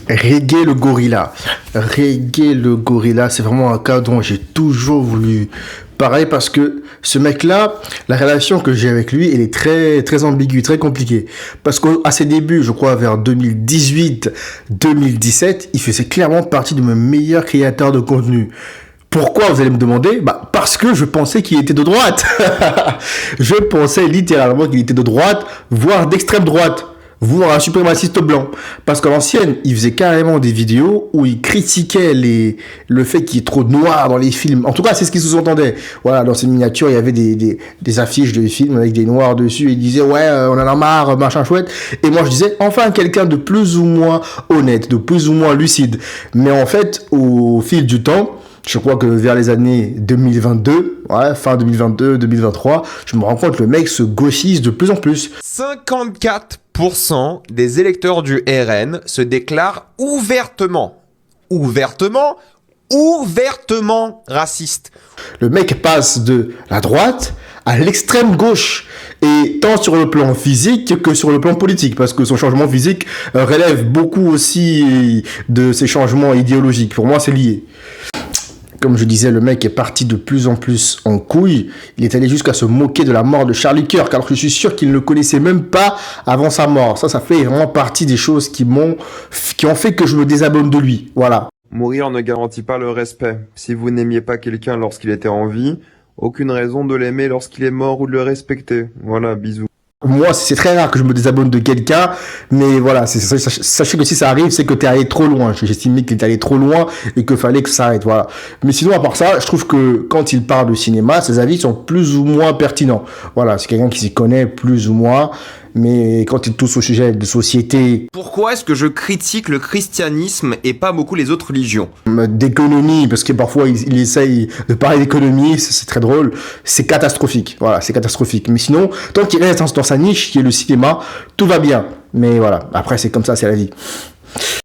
Reggae le gorilla. Reggae le gorilla, c'est vraiment un cas dont j'ai toujours voulu parler parce que ce mec-là, la relation que j'ai avec lui, elle est très, très ambiguë, très compliquée. Parce qu'à ses débuts, je crois vers 2018-2017, il faisait clairement partie de mes meilleurs créateurs de contenu. Pourquoi, vous allez me demander? Parce que je pensais qu'il était de droite. Je pensais littéralement qu'il était de droite, voire d'extrême droite, voire un suprémaciste blanc. Parce qu'à l'ancienne, il faisait carrément des vidéos où il critiquait le fait qu'il y ait trop de noirs dans les films. En tout cas, c'est ce qui sous-entendait. Voilà, dans ces miniatures, il y avait des affiches de films avec des noirs dessus. Et il disait, ouais, on en a marre, machin chouette. Et moi, je disais, enfin, quelqu'un de plus ou moins honnête, de plus ou moins lucide. Mais en fait, au fil du temps, je crois que vers les années 2022, ouais, fin 2022, 2023, je me rends compte que le mec se gauchise de plus en plus. 54% des électeurs du RN se déclarent ouvertement racistes. Le mec passe de la droite à l'extrême gauche, et tant sur le plan physique que sur le plan politique, parce que son changement physique relève beaucoup aussi de ses changements idéologiques. Pour moi, c'est lié. Comme je disais, le mec est parti de plus en plus en couille. Il est allé jusqu'à se moquer de la mort de Charlie Kirk, alors que je suis sûr qu'il ne le connaissait même pas avant sa mort. Ça fait vraiment partie des choses qui ont fait que je me désabonne de lui. Voilà. Mourir ne garantit pas le respect. Si vous n'aimiez pas quelqu'un lorsqu'il était en vie, aucune raison de l'aimer lorsqu'il est mort ou de le respecter. Voilà, bisous. Moi, c'est très rare que je me désabonne de quelqu'un, mais voilà, sachez que si ça arrive, c'est que t'es allé trop loin. J'estimais qu'il est allé trop loin et qu'il fallait que ça arrête, voilà. Mais sinon, à part ça, je trouve que quand il parle de cinéma, ses avis sont plus ou moins pertinents. Voilà, c'est quelqu'un qui s'y connaît plus ou moins, mais quand il touche au sujet de société, Pourquoi est-ce que je critique le christianisme et pas beaucoup les autres religions? d'économie, parce que parfois il essaye de parler d'économie, c'est très drôle, c'est catastrophique. Voilà, c'est catastrophique. Mais sinon, tant qu'il reste dans sa niche, qui est le cinéma, tout va bien. Mais voilà, après c'est comme ça, c'est la vie.